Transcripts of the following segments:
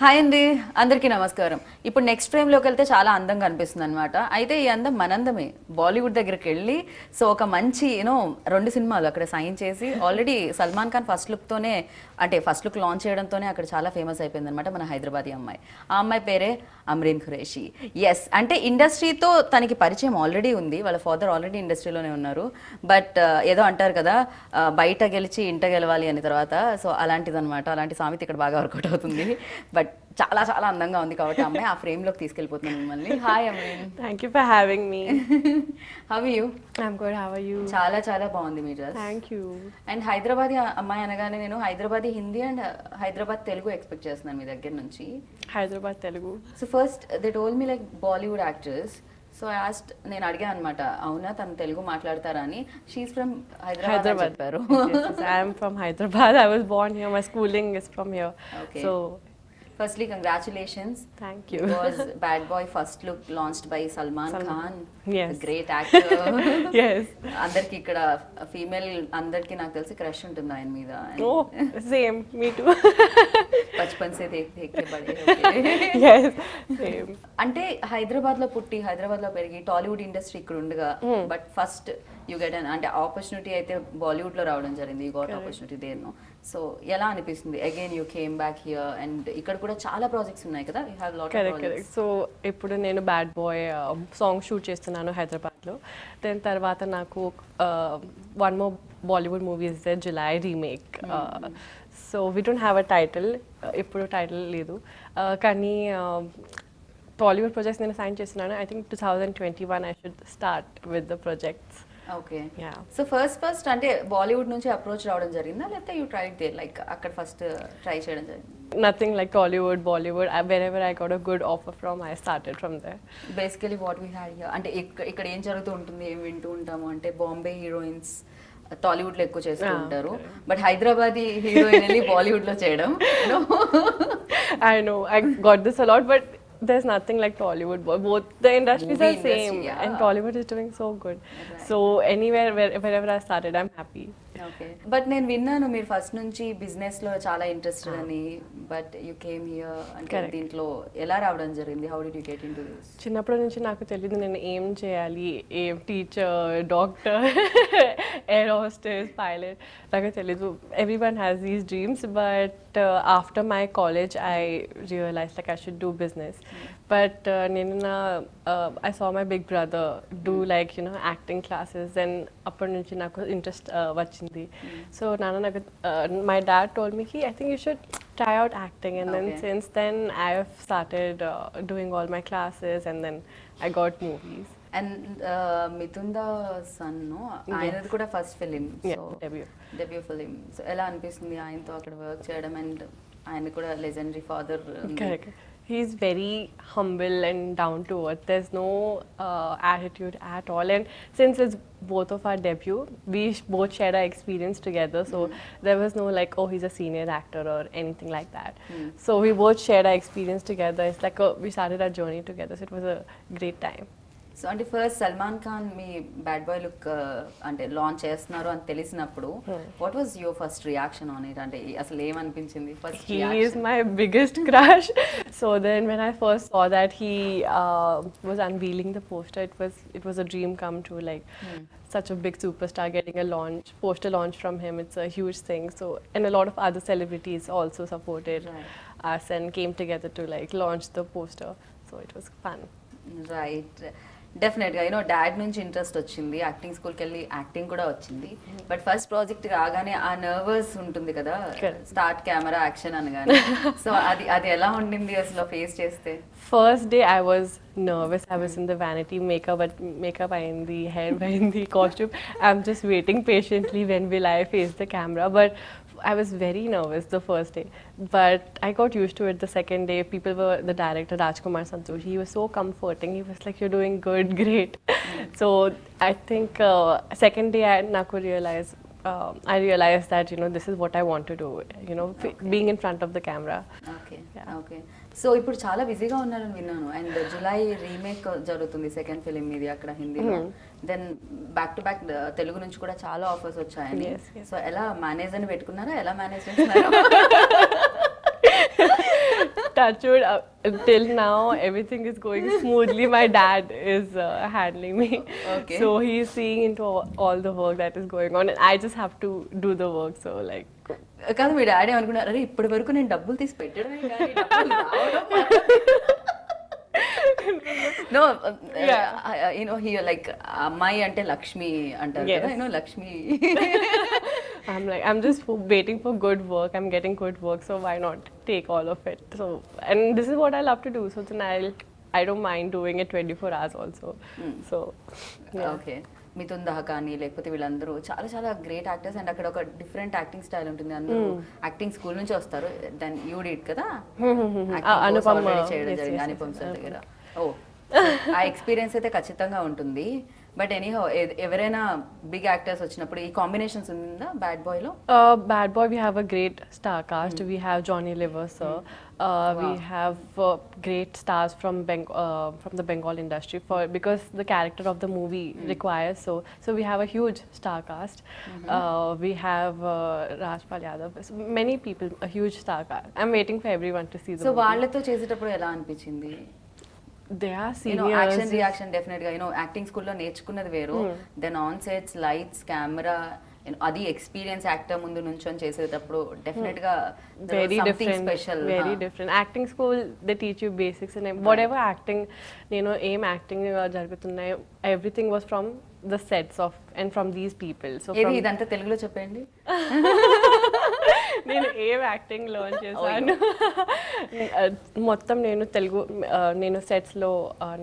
Hi అండి, అందరికీ నమస్కారం. ఇప్పుడు నెక్స్ట్ ఫ్రేమ్లోకి వెళ్తే చాలా అందంగా అనిపిస్తుంది అనమాట. అయితే ఈ అందం మనందమే. బాలీవుడ్ దగ్గరికి వెళ్ళి సో ఒక మంచి రెండు సినిమాలు అక్కడ సైన్ చేసి ఆల్రెడీ సల్మాన్ ఖాన్ ఫస్ట్ లుక్తోనే అంటే ఫస్ట్ లుక్ లాంచ్ చేయడంతోనే అక్కడ చాలా ఫేమస్ అయిపోయింది అనమాట మన హైదరాబాదీ అమ్మాయి. ఆ అమ్మాయి పేరే అమ్రీన్ ఖురేషి. ఎస్, అంటే ఇండస్ట్రీతో తనకి పరిచయం ఆల్రెడీ ఉంది. వాళ్ళ ఫాదర్ ఆల్రెడీ ఇండస్ట్రీలోనే ఉన్నారు. బట్ ఏదో అంటారు కదా, బయట గెలిచి ఇంట గెలవాలి అని తర్వాత. సో అలాంటిదన్నమాట, అలాంటి సామెత ఇక్కడ బాగా వర్కౌట్ అవుతుంది. బట్ చాలా చాలా అందంగా ఉంది కాబట్టి అమ్మాయి ఆ ఫ్రేమ్ లోకి తీసుకెళ్ళిపోతున్నాను మిమ్మల్ని. Hi Amreen. Thank you for having me. How you? I'm good. How are you? చాలా చాలా బాగుంది మీ డ్రెస్. Thank you. అండ్ హైదరాబాదీ అమ్మాయి అనగానే నేను హైదరాబాదీ హిందీ అండ్ హైదరాబాద్ తెలుగు ఎక్స్పెక్ట్ చేస్తున్నాను మీ దగ్గర నుంచి. Hyderabad Telugu. So first they told me like Bollywood actress. So నేను అడిగా అనమాట, అవునా తను తెలుగు మాట్లాడతారా అని. షీఈస్ ఫ్రమ్ హైదరాబాద్ అని చెప్పారు. Yes, I am from Hyderabad. I was born here. My schooling is from here. Okay. So, Firstly, congratulations. thank you. Because Bad Boy first look launched by Salman Khan. Yes. A great actor. Yes. అందరికి ఇక్కడ female అందరికి నాకు తెలిసి crush ఉంటుంది ఆయన మీద. Oh, same. Me too. Bachpan సే దేఖ్ దేఖ్ కే బడే హోకే. Yes, same. అంటే హైదరాబాద్ లో పుట్టి హైదరాబాద్ లో పెరిగి టాలీవుడ్ ఇండస్ట్రీ ఇక్కడ ఉండగా but first you get an అంటే ఆపర్చునిటీ అయితే బాలీవుడ్ లో రావడం జరిగింది. You got opportunity there no. So ఎలా అనిపిస్తుంది again you came back here and ఇక్కడ కూడా చాలా ప్రాజెక్ట్స్ ఉన్నాయి కదా, you have lot of correct projects. Correct. So ఇప్పుడు నేను బ్యాడ్ బాయ్ సాంగ్ షూట్ చేస్తున్నాను హైదరాబాద్లో. దాని తర్వాత నాకు one more Bollywood movie is the July remake. So we don't have a title, ఇప్పుడు టైటిల్ లేదు. కానీ టాలీవుడ్ ప్రాజెక్ట్స్ నేను సైన్ చేస్తున్నాను. I think 2021 I should start with the projects. Okay. Yeah. So first అంటే బాలీవుడ్ నుంచి అప్రోచ్ రావడం జరిగిందా, లేకపోతే యూ ట్రైడ్ దేర్ లైక్ అక్కడ ఫస్ట్ ట్రై చేయడం జరిగింది? Nothing like Tollywood, Bollywood. Wherever I got a good offer from, I started from there. Basically what we had here అంటే ఇక్కడ ఏం జరుగుతూ ఉంటుంది, ఏం వింటూ ఉంటాము అంటే బాంబే హీరోయిన్స్ టాలీవుడ్ లో ఎక్కువ చేస్తూ ఉంటారు. బట్ హైదరాబాదీ హీరోయిన్ వెళ్ళి బాలీవుడ్ లో చేయడం. I know, I got this a lot, but there's nothing like Tollywood. Both the industries Movie are same, industry, yeah. and Tollywood is doing so good. Right. So anywhere, wherever I started, I'm happy. Okay. But నేను విన్నాను మీరు first నుంచి business లో చాలా interested అని. But you came here అంటే Correct. దీంట్లో ఎలా రావడం జరిగింది? How did you get into this? చిన్నప్పటి నుంచి నాకు తెలియదు నేను ఏం చేయాలి, ఏం teacher, doctor, air hostess, pilot, నాకు తెలీదు. Everyone has these dreams, but after my college I realize like I should do business. But నేను I saw my big brother do like acting classes, and అప్పటి నుంచి నాకు interest వచ్చింది. So నాకు my dad told me I think you should try out acting, and then Okay. since then I have started doing all my classes, and then I got movies. And Mithun da son ఆయనది కూడా first film. So Debut. Debut film. So ఎలా అనిపిస్తుంది ఆయనతో అక్కడ work చేయడం? And ఆయన కూడా legendary father. Correct. He's very humble and down to earth. There's no attitude at all. And since it's both of our debut, we both shared our experience together. So there was no like, oh, he's a senior actor or anything like that. So we both shared our experience together. It's like we started our journey together. So it was a great time. So అంటే first Salman Khan మీ bad boy look అంటే launch చేస్తున్నారు అని తెలిసినప్పుడు what was your first reaction on it? అంటే అసలు ఏమనిపించింది first? He is my biggest crush. So then when I first saw that he was unveiling the poster, it was a dream come true. Like such a big superstar getting a poster launch from him. It's a huge thing. So and a lot of other celebrities also supported us and came together to like launch the poster. So it was fun. Right. డెఫినెట్గా dad నుంచి interest వచ్చింది, acting స్కూల్కి వెళ్ళి acting కూడా వచ్చింది. But first project రాగానే ఆ nervous ఉంటుంది కదా, స్టార్ట్ కెమెరా యాక్షన్ అనగానే. సో అది ఎలా ఉండింది అసలు ఫేస్ చేస్తే? First day I was nervous. I was in the vanity makeup ayindi, hair ayindi, costume. I'm just waiting patiently when will I face the camera. But I was very nervous the first day. But I got used to it the second day. The director Rajkumar Santosh, he was so comforting. He was like, you're doing good, great. So I think second day I realized that this is what I want to do, being in front of the camera. Okay. Okay. So ఇప్పుడు చాలా బిజీగా ఉన్నారని విన్నాను. And July remake జరుగుతుంది second film మీది అక్కడ హిందీలో. Then back to back Telugu నుంచి కూడా చాలా ఆఫర్స్ వచ్చాయని. సో ఎలా మేనేజ్ అని పెట్టుకున్నారా, ఎలా మేనేజ్ చేస్తున్నారా? touch wood, till now everything is going smoothly. My dad is handling me. Okay. So he's seeing into all the work that is going on, and I just have to do the work. So like, కాదు మీ daddy అనుకున్నారు అరే ఇప్పటి వరకు నేను డబ్బులు తీసి పెట్టడమే కానీ డబ్బులు రావడం నో యూనో హీ లైక్ అమ్మాయి అంటే లక్ష్మి అంటారు Yes. కదా you know Lakshmi I'm just waiting for good work. I'm getting good work, so why not take all of it? So, and this is what I love to do. So then I don't mind doing it 24 hours also. So, yeah. Okay Mithun దహ కానీ లేకపోతే వీళ్ళందరూ చాలా చాలా great actors and అక్కడ ఒక different acting style ఉంటుంది అందరూ యాక్టింగ్ స్కూల్ నుంచి వస్తారు దెన్ యూ డిడ్ కదా అనుపమ, చేయడం yes, జరిగింది yes, అనుపమ్ yes, సార్ దగ్గర ఓ ఆ ఎక్స్పీరియన్స్ అయితే ఖచ్చితంగా ఉంటుంది బట్ ఎనీహౌ ఎవరైనా బిగ్ యాక్టర్స్ వచ్చినప్పుడు ఈ కాంబినేషన్స్ ఉందా బ్యాడ్ బాయ్ లో Bad Boy, we have a great star cast. We have Johnny Lever, sir. We have great stars from the Bengal industry because the character of the movie requires so. So we have a huge star cast. We have Rajpal Yadav. So many people, a huge star cast. I'm waiting for everyone to see the so movie. వాళ్ళతో చేసేటప్పుడు ఎలా అనిపించింది They are you know seniors. Action reaction definite గా you know acting స్కూల్లో నేర్చుకున్నది వేరు then on sets lights camera అది experience actor ముందు నుంచొని చేసేటప్పుడు డెఫినెట్ గా Very different, special very different. Acting school, they teach you basics and whatever acting, aim acting జరుగుతున్నాయి, everything was from the sets of and from these people. So ఏది from ఇదంతా తెలుగులో చెప్పండి నేను ఏం యాక్టింగ్ లర్న్ చేశాను మొత్తం నేను తెలుగు నేను సెట్స్ లో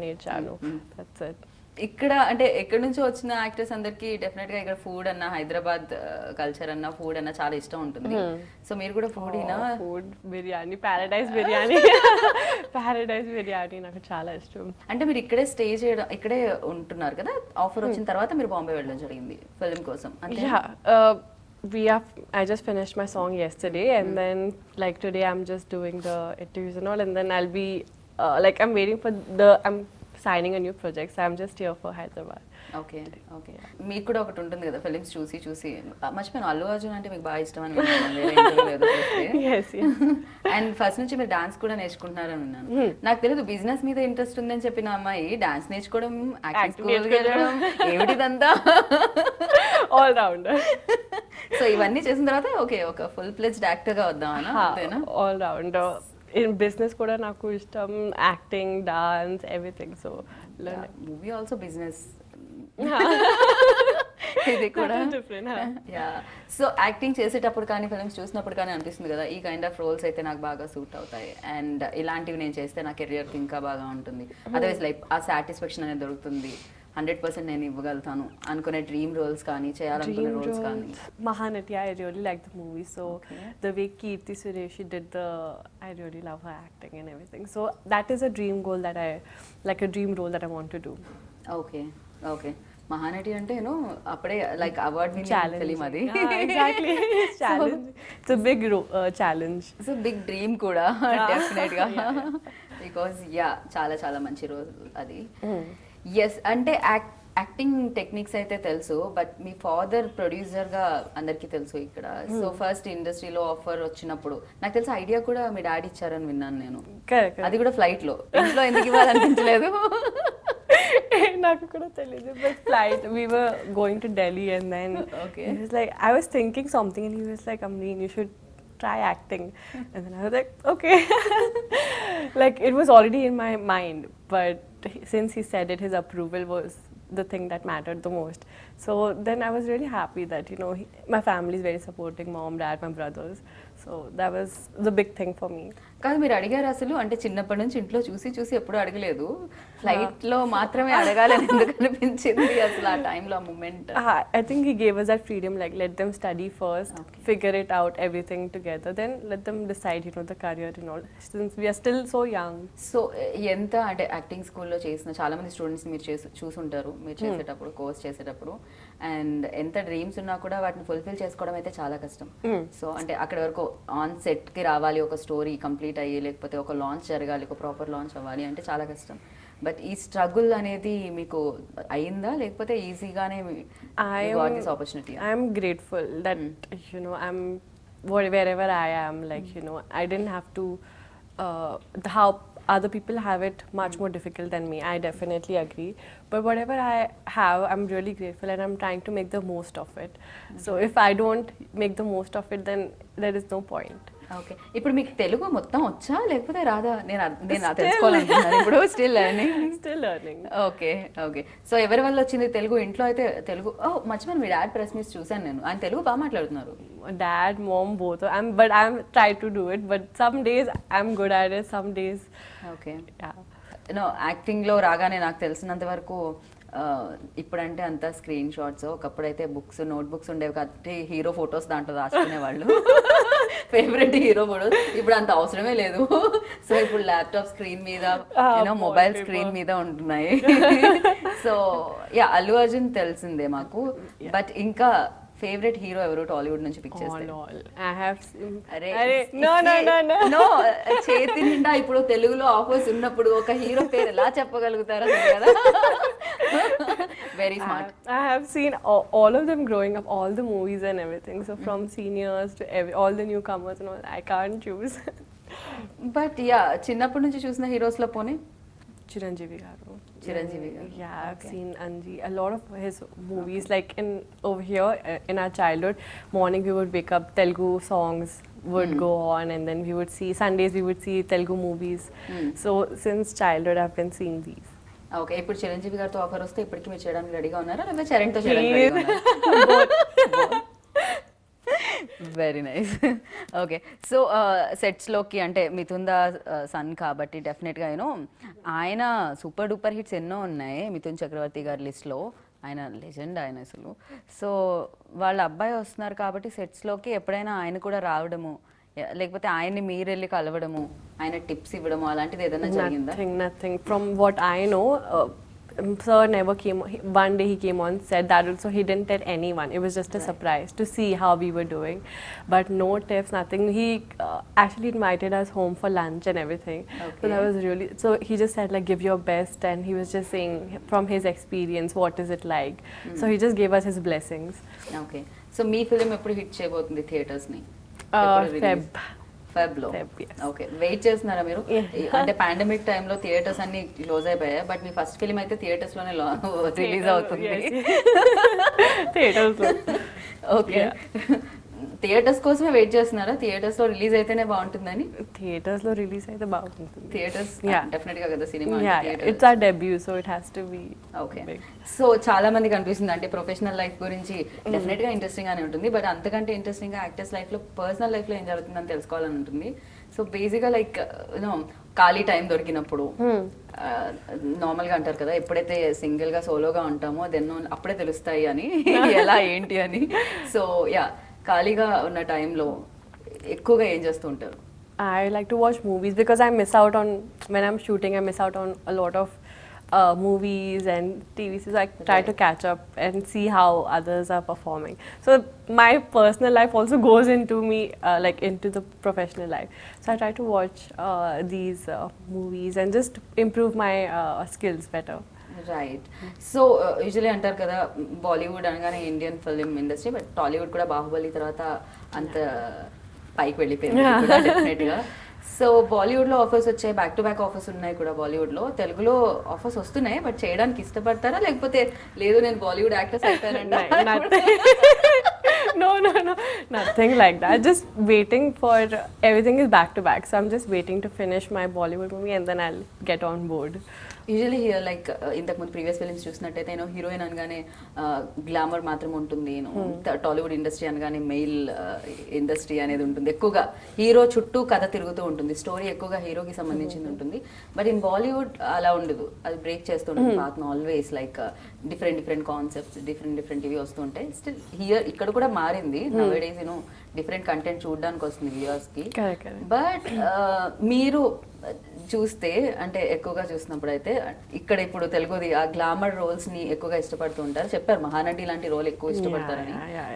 నేర్చాను. That's it. ఇక్కడ అంటే ఎక్కడి నుంచో వచ్చిన యాక్టర్స్ అందరికి డెఫినెట్ గా ఇక్కడ ఫుడ్ అన్న హైదరాబాద్ కల్చర్ అన్న ఫుడ్ అన్న చాలా ఇష్టం ఉంటుంది సో మీరు కూడా ఫుడీనా food biryani, Paradise biryani Paradise biryani నాకు చాలా ఇష్టం. అంటే మీరు ఇక్కడే స్టే చేయడం ఇక్కడే ఉంటున్నారు కదా ఆఫర్ వచ్చిన తర్వాత మీరు బాంబే వెళ్ళడం జరిగింది ఫిల్మ్ కోసం అంటే Yeah, I just finished my song yesterday, and then like today I'm just doing the interviews and all, and then I'll be like I'm waiting for I'm signing a new project, so I'm just here for Hyderabad. Okay okay మీకు కూడా ఒకటి ఉంటుంది కదా films చూసి చూసి మర్చిపోయాను అల్లు అర్జున్ అంటే మీకు బాగా ఇష్టం అని విన్నాను, వేరే interview ఏదో చూస్తే. Yes, yes. అండ్ ఫస్ట్ నుంచి మీరు డాన్స్ కూడా నేర్చుకుంటున్నారని విన్నాను. నాకు తెలియదు బిజినెస్ మీద ఇంట్రెస్ట్ ఉందని చెప్పిన అమ్మాయి డాన్స్ నేర్చుకోవడం యాక్టింగ్ స్కూల్ వెళ్ళడం ఏమిటిదంతా All rounder. సో ఇవన్నీ చేసిన తర్వాత ఓకే ఒక ఫుల్ ప్లెజ్డ్ యాక్టర్ గా వద్దామనా అంతేనా All rounder. In business కూడా నాకు ఇష్టం, acting, dance, everything. So movie also business ఇది కూడా డిఫరెంట్. యా సో యాక్టింగ్ చేసేటప్పుడు కానీ ఫిల్మ్స్ చూసినప్పుడు కానీ అనిపిస్తుంది కదా ఈ కైండ్ ఆఫ్ రోల్స్ అయితే నాకు బాగా సూట్ అవుతాయి అండ్ ఇలాంటివి నేను చేస్తే నా కెరియర్కి ఇంకా బాగా ఉంటుంది అదర్వైజ్ లైఫ్ ఆ సాటిస్ఫాక్షన్ అనేది దొరుకుతుంది 100% నేను ఇవ్వగలుగుతాను అనుకునే డ్రీమ్ రోల్స్ కానీ చేయాలనుకునే రోల్స్ కానీ Mahanati, I really like the movie. So the way Kirti Suresh did I really love her acting and everything. So that is a dream goal that a dream role that I want to do. Okay okay Mahanati అంటే నేను అప్పుడే like award winning film అది Exactly. Challenge. It's a big challenge. So big dream కూడా definite గా because yeah చాలా చాలా మంచి రోజు అది ఎస్ అంటే యాక్టింగ్ టెక్నిక్స్ అయితే తెలుసు బట్ మీ ఫాదర్ ప్రొడ్యూసర్ గా అందరికీ తెలుసు ఇక్కడ సో ఫస్ట్ ఇండస్ట్రీలో ఆఫర్ వచ్చినప్పుడు నాకు తెలిసి ఐడియా కూడా మీ డాడీ ఇచ్చారని విన్నాను నేను Correct. అది కూడా ఫ్లైట్ లో ఇంట్లో ఎందుకు ఇవ్వాలనిపించలేదు నాకు కూడా తెలియదు but flight we were going to Delhi and then Okay. he was like I was thinking something and he was like Amreen you should try acting and then I was like okay like it was already in my mind but since he said it his approval was the thing that mattered the most so then I was really happy that my family is very supporting, mom, dad, my brothers, so that was the big thing for me. కాదు మీరు అడిగారు అసలు అంటే చిన్నప్పటి నుంచి ఇంట్లో చూసి చూసి ఎప్పుడు అడగలేదు ఫ్లైట్ లో మాత్రమే అడగాలని ఎందుకు అనిపించింది అసలు ఆ టైంలో ఆ moment I think he gave us that freedom, like let them study first, figure it out, everything together, then let them decide, the career and all. Since we are still so young. So ఎంత అంటే acting స్కూల్లో చేసిన చాలా మంది students మీరు చూసుంటారు మీరు చేసేటప్పుడు కోర్స్ చేసేటప్పుడు అండ్ ఎంత డ్రీమ్స్ ఉన్నా కూడా వాటిని ఫుల్ఫిల్ చేసుకోవడం అయితే చాలా కష్టం సో అంటే అక్కడ వరకు ఆన్ సెట్ కి రావాలి ఒక స్టోరీ కంప్లీట్ అయ్యి లేకపోతే ఒక లాంచ్ జరగాలి ఒక ప్రాపర్ లాంచ్ అవ్వాలి అంటే చాలా కష్టం బట్ ఈ స్ట్రగుల్ అనేది మీకు అయిందా లేకపోతే ఈజీగానే this opportunity I'm grateful that I'm wherever I am, like I didn't have to how other people have it much more difficult than me. I definitely agree. But whatever I have, I'm really grateful and I'm trying to make the most of it. So if I don't make the most of it, then there is no point. Okay, ఇప్పుడు మీకు తెలుగు మొత్తం వచ్చా లేకపోతే రాదా? నేను తెలుసుకోవాలనుకుంటున్నాను ఇప్పుడు. Still learning. Still learning. Okay okay. So ఎవరి వల్ల వచ్చింది తెలుగు? ఇంట్లో అయితే తెలుగు మర్చిపోయాను, మీ డాడ్ ప్రెస్ మీస్ చూసాను నేను, ఆయన తెలుగు బాగా మాట్లాడుతున్నారు. Dad, mom, both. But I'm trying to do it. But some days I'm good at it. Some days, okay. yeah. యాక్టింగ్లో రాగానే నాకు తెలిసినంత వరకు ఇప్పుడంటే అంతా స్క్రీన్ షాట్స్, ఒకప్పుడైతే బుక్స్ నోట్ బుక్స్ ఉండేవి కాబట్టి హీరో ఫొటోస్ దాంట్లో రాసుకునేవాళ్ళు. Favourite hero photos. ఇప్పుడు అంత అవసరమే లేదు. సో ఇప్పుడు ల్యాప్టాప్ స్క్రీన్ మీద, మొబైల్ స్క్రీన్ మీద ఉంటున్నాయి. సో యా, అల్లు అర్జున్ తెలిసిందే మాకు. బట్ ఇంకా ఫేవరెట్ హీరో ఎవరు టాలీవుడ్ నుంచి పిక్ చేస్తే? All. I have seen. అరే No. నో, చేతి నిండా ఇప్పుడు తెలుగులో ఆఫర్స్ ఉన్నప్పుడు ఒక హీరో పేరు ఎలా చెప్పగలుగుతారో కదా. Very smart. I have seen all of them growing up, all the movies and everything. So from seniors to all the newcomers and all, I can't choose. But yeah, చిన్నప్పటి నుంచి చూసిన heroes లో పోనీ Chiranjeevi garu. Chiranjeevi గారు. Yeah, I've seen Anji. A lot of his movies, like over here in our childhood, morning we would wake up, Telugu songs would go on, and then we would see Sundays we would see Telugu movies. So since childhood I've been seeing these. Okay, ఇప్పుడు చిరంజీవి గారితో offer వస్తే ఇప్పటికి మీరు చేయడానికి రెడీగా ఉన్నారా, లేకపోతే చరణ్తో చేయడానికి రెడీగా ఉన్నారా? Very nice. ఓకే, సో సెట్స్లోకి అంటే మిథున్ దా సన్ కాబట్టి డెఫినెట్గా ఆయన సూపర్ డూపర్ హిట్స్ ఎన్నో ఉన్నాయి మిథున్ చక్రవర్తి గారి లిస్ట్లో. ఆయన లెజెండ్ ఆయన అసలు. సో వాళ్ళ అబ్బాయి వస్తున్నారు కాబట్టి సెట్స్లోకి ఎప్పుడైనా ఆయన కూడా రావడము, లేకపోతే ఆయన్ని మీరు వెళ్ళి కలవడము, ఆయన టిప్స్ ఇవ్వడము అలాంటిది ఏదైనా జరిగిందా? Nothing. From what I know, sir never came. One day he came on set. That also he didn't tell anyone. It was just a surprise to see how we were doing. But no tips, nothing. He actually invited us home for lunch and everything. So that was really. So he just said like, give your best, and he was just saying from his experience, what is it like. So he just gave us his blessings. Okay, so మీ film ఎప్పుడు hit చేయబోతుంది థియేటర్స్ని? Feb లో. yes. Okay, wait చేస్తున్నారా మీరు? అంటే pandemic టైంలో theatres అన్ని క్లోజ్ అయిపోయాయి, బట్ మీ ఫస్ట్ ఫిలిం అయితే థియేటర్స్ లోనే రిలీజ్ అవుతుంది. Theaters. ఓకే, థియేటర్స్ కోసమే వెయిట్ చేస్తున్నారా? థియేటర్స్ లో రిలీజ్ అయితేనే బాగుంటుందని? Theaters lo release అయితే బాగుంటుంది. Theatres Yeah. డెఫినెట్ గా కదా cinema. Yeah, it's our debut, so it has to be. Okay, big. So చాలా మందికి అనిపిస్తుంది అంటే ప్రొఫెషనల్ లైఫ్ గురించి డెఫినెట్ గా ఇంట్రెస్టింగ్ గానే ఉంటుంది, బట్ అంతకంటే ఇంట్రెస్టింగ్ గా యాక్టర్స్ లైఫ్ లో పర్సనల్ లైఫ్ లో ఏం జరుగుతుందని తెలుసుకోవాలని ఉంటుంది. సో బేసిక్ గా లైక్ ఖాళీ టైం దొరికినప్పుడు నార్మల్ గా అంటారు కదా, ఎప్పుడైతే సింగిల్ గా సోలోగా ఉంటామో దెన్ అప్పుడే తెలుస్తాయి అని ఎలా ఏంటి అని. సో యా, ఖాళీగా ఉన్న టైంలో ఎక్కువగా ఏం చేస్తూ ఉంటారు? I like to watch movies because I miss out on, when I'm shooting, I miss out on a lot of movies and TV series. I try to catch up and see how others are performing. So my personal life also goes into me, like into the professional life. So I try to watch these movies and just improve my skills better. Right. So usually అంటారు కదా, బాలీవుడ్ అనగానే Indian film industry, but Tollywood కూడా బాహుబలి తర్వాత అంత పైకి వెళ్ళిపోయింది definite గా. So Bollywood లో ఆఫర్స్ వచ్చాయి, బ్యాక్ టు బ్యాక్ ఆఫర్స్ ఉన్నాయి కూడా బాలీవుడ్ లో. తెలుగులో ఆఫర్స్ వస్తున్నాయి, బట్ చేయడానికి ఇష్టపడతారా, లేకపోతే లేదు నేను బాలీవుడ్ యాక్టర్స్ అయిపోయానంటే? No, nothing like that. Just waiting for, everything is back to back. So I'm just waiting to finish my Bollywood movie and then I'll get on board. Usually like ఇంతకుముందు previous films చూసినట్టయితే heroine అనగానే glamour మాత్రం ఉంటుంది, Tollywood industry అనగానే mail industry అనేది ఉంటుంది. ఎక్కువగా hero చుట్టూ కథ తిరుగుతూ ఉంటుంది, స్టోరీ ఎక్కువగా హీరోకి సంబంధించింది ఉంటుంది. బట్ ఇన్ బాలీవుడ్ అలా ఉండదు, అది బ్రేక్ చేస్తుంటుంది పాత్ర always. Like different concepts, different ఇవి వస్తుంటాయి. స్టిల్ హియర్ ఇక్కడ కూడా మారింది, నవ్ డేస్ డిఫరెంట్ కంటెంట్ చూడడానికి వస్తుంది వ్యూవర్స్ కి. బట్ మీరు చూస్తే అంటే ఎక్కువగా చూసినప్పుడు అయితే ఇక్కడ ఇప్పుడు తెలుగుది ఆ గ్లామర్ రోల్స్ ని ఎక్కువగా ఇష్టపడుతూ ఉంటారు. చెప్పారు మహానటి లాంటి రోల్ ఎక్కువ ఇష్టపడతారని.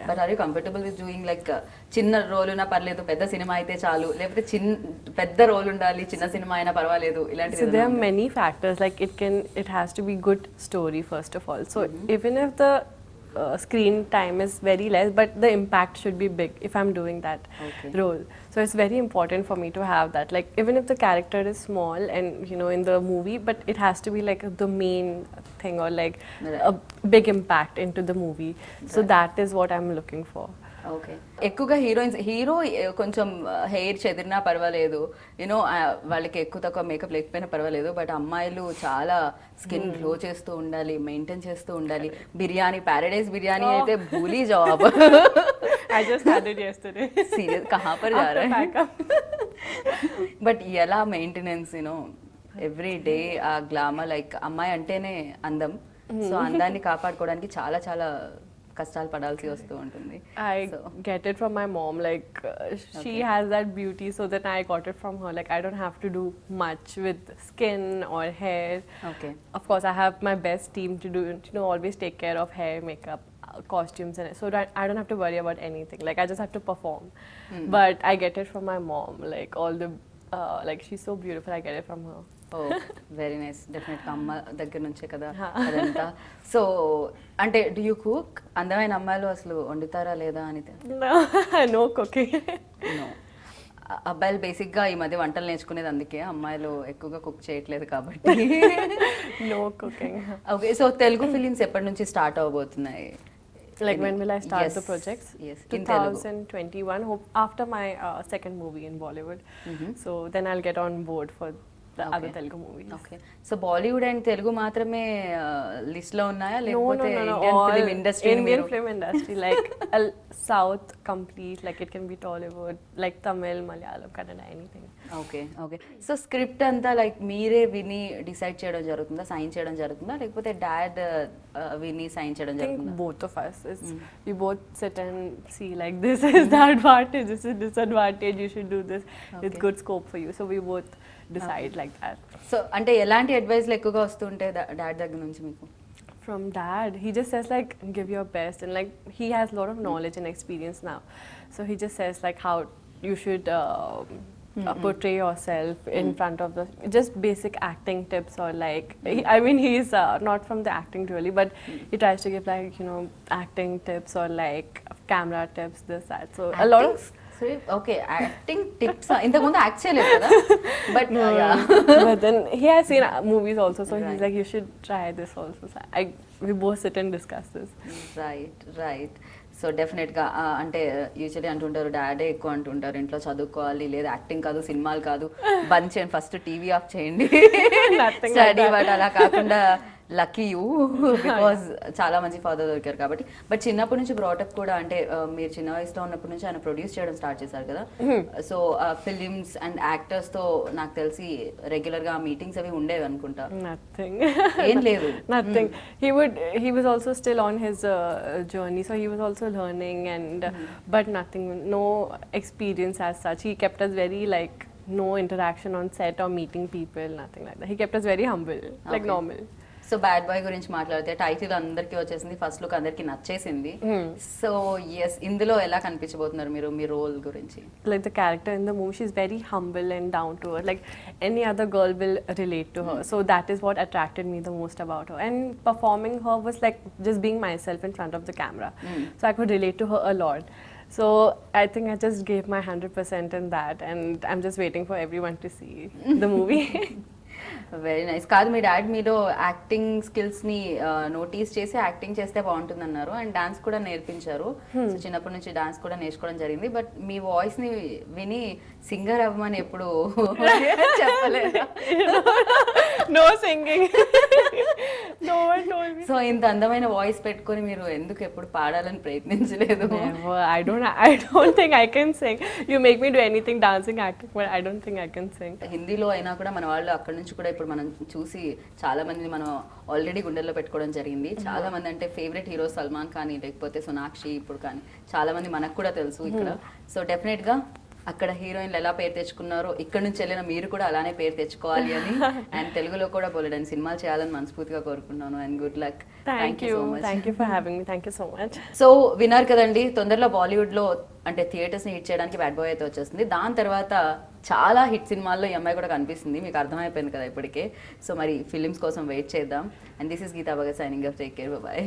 But are you comfortable with doing like చిన్న రోల్ ఉన్నా పర్లేదు, పెద్ద సినిమా అయితే చాలు, లేకపోతే పెద్ద రోల్ ఉండాలి, చిన్న సినిమా అయినా పర్వాలేదు, ఇలాంటి? So there are many factors, like it has to be good story first of all. So even if the screen time is very less, but the impact should be big if I'm doing that Okay. role. So it's very important for me to have that. Like even if the character is small and you know in the movie, but it has to be like the main thing or like Right. a big impact into the movie. So Right. that is what I'm looking for. Okay ఎక్కువగా hero కొంచెం hair చెదిరినా పర్వాలేదు you know వాళ్ళకి ఎక్కువ తక్కువ makeup లేకపోయినా పర్వాలేదు but అమ్మాయిలు చాలా స్కిన్ గ్లో చేస్తూ ఉండాలి మెయింటైన్ చేస్తూ ఉండాలి బిర్యానీ ప్యారడైజ్ బిర్యానీ అయితే భూలీ జవాబ్ I just had it yesterday. Serious కహా పర్ జా After రహా backup. బట్ ఎలా మెయింటెనెన్స్ యూనో ఎవ్రీ డే ఆ గ్లామర్ లైక్ అమ్మాయి అంటేనే అందం సో అందాన్ని కాపాడుకోవడానికి చాలా చాలా కష్టాలు పడాల్సి వస్తూ ఉంటుంది I So, get it from my mom. Like she Okay. has that beauty, so then I got it from her. Like I don't have to do much with skin or hair. okay. Of course, I have my best team to do. You know, always take care of hair, makeup, costumes, and so that I don't have to worry about anything. Like I just have to perform. But I get it from my mom. Like all the like she's so beautiful. I get it from her. Oh very nice డెఫినెట్గా అమ్మ దగ్గర నుంచే కదా అదంతా so అంటే do you cook అందమైన అమ్మాయిలు అసలు వండుతారా లేదా అని No, no cooking. No. అబ్బాయిలు బేసిక్గా ఈ మధ్య వంటలు నేర్చుకునేది అందుకే అమ్మాయిలు ఎక్కువగా కుక్ చేయట్లేదు కాబట్టి No cooking. Okay so Telugu films ఎప్పటి నుంచి start అవబోతున్నాయి Like when will I start Yes, the projects? yes, in Telugu. 2021. Hope after my second movie in Bollywood. So then I'll get on board for the other Okay. Telugu movies. Okay so Bollywood and Telugu మాత్రమే list లో ఉన్నాయా No, లేకపోతే no, no, no. Indian All film industry Indian film industry, like South complete. Like it can be Tollywood, like Tamil, Malayalam, Kannada, anything. Okay okay so script అంతా like మీరే విని decide చేయడం జరుగుతుందా sign చేయడం జరుగుతుందా లేకపోతే dad విని sign చేయడం I think జరుగుతుందా both of us. We both sit and see like this is the advantage, this is disadvantage. You should do this. It's Okay. good scope for you. So we both decide like that. So అంటే ఎలాంటి అడ్వైస్లు ఎక్కువగా వస్తుంటాయి dad దగ్గర నుంచి మీకు From dad, he just says like give your best, and like he has a lot of knowledge and experience now, so he just says like how you should portray yourself in front of the just basic acting tips or like I mean he's not from the acting really, but he tries to give like you know acting tips or like camera tips, this that, so a lot of okay acting tips ఇంతకుముందు act చేయలేదు కదా but but then he has seen movies also, so Right. he's like you should try this also, so we both sit and discuss this. Right right so డెఫినెట్గా అంటే usually అంటుంటారు డాడే ఎక్కువ అంటుంటారు ఇంట్లో చదువుకోవాలి లేదా యాక్టింగ్ కాదు సినిమాలు కాదు బంద్ చేయండి ఫస్ట్ టీవీ ఆఫ్ చేయండి Nothing like study that. But అలా కాకుండా లక్కీ యూ బికాస్ చాలా మంచి ఫాదర్ దొరికారు కాబట్టి బట్ చిన్నప్పటి నుంచి బ్రాటప్ కూడా అంటే మీరు చిన్న వయసులో ఉన్నప్పటి నుంచి ఆయన ప్రొడ్యూస్ చేయడం స్టార్ట్ చేశారు కదా సో ఫిలిమ్స్ అండ్ యాక్టర్స్ తో నాకు తెలిసి రెగ్యులర్ గా మీటింగ్స్ అవి ఉండేవి అనుకుంటా Nothing. ఏం లేదు Nothing. He was also still on his journey, so he was also learning and but nothing, no experience as such. He kept us very like no interaction on set or meeting people, nothing like that. He kept us very humble, like Okay. normal. So bad boy గురించి మాట్లాడితే title అందరికీ వచ్చేసింది first look అందరికీ నచ్చేసింది so yes ఇందులో ఎలా కనిపించబోతున్నారు మీరు మీ role గురించి Like the character in the movie, she's very humble and down to earth. Like any other girl will relate to her. So that is what attracted me the most about her. And performing her was like just being myself in front of the camera. So I could relate to her a lot. So I think I just gave my 100% in that, and I'm just waiting for everyone to see the movie. Very nice కాదు మీ dad మీలో acting skills ని notice చేసి acting చేస్తే బాగుంటుంది అన్నారు and dance కూడా నేర్పించారు so చిన్నప్పటి నుంచి డాన్స్ కూడా నేర్చుకోవడం జరిగింది బట్ మీ వాయిస్ ని విని సింగర్ అవ్వమని ఎప్పుడు చెప్పలేదు No singing. No one told me. So ఇంత అందమైన వాయిస్ పెట్టుకొని మీరు ఎందుకు ఎప్పుడు పాడాలని ప్రయత్నించలేదు Never. I don't think I can sing. You make me do anything, dancing, acting, but I don't think I can sing. హిందీలో అయినా కూడా మన వాళ్ళు అక్కడ నుంచి కూడా ఇప్పుడు మనం చూసి చాలా మందిని మనం ఆల్రెడీ గుండెల్లో పెట్టుకోవడం జరిగింది చాలా మంది అంటే ఫేవరెట్ హీరో సల్మాన్ ఖాన్ లేకపోతే సోనాక్షి ఇప్పుడు కానీ చాలా మంది మనకు కూడా తెలుసు ఇక్కడ సో డెఫినెట్ గా అక్కడ హీరోయిన్లు ఎలా పేరు తెచ్చుకున్నారో ఇక్కడ నుంచి వెళ్ళిన మీరు కూడా అలానే పేరు తెచ్చుకోవాలి అని అండ్ తెలుగులో కూడా బోలెడని సినిమాలు చేయాలని మనస్ఫూర్తిగా కోరుకుంటున్నాను and good luck Thank you. Thank you for having me. Thank you so much. So విన్నారు కదండి తొందరలో బాలీవుడ్ లో అంటే థియేటర్స్ ని హిట్ చేయడానికి బ్యాడ్ బాయ్ అయితే వచ్చేస్తుంది దాని తర్వాత చాలా హిట్ సినిమాల్లో ఈ అమ్మాయి కూడా కనిపిస్తుంది మీకు అర్థమైపోయింది కదా ఇప్పటికే సో మరి ఫిలిమ్స్ కోసం వెయిట్ చేద్దాం and this is Geetha Bhagat signing off take care bye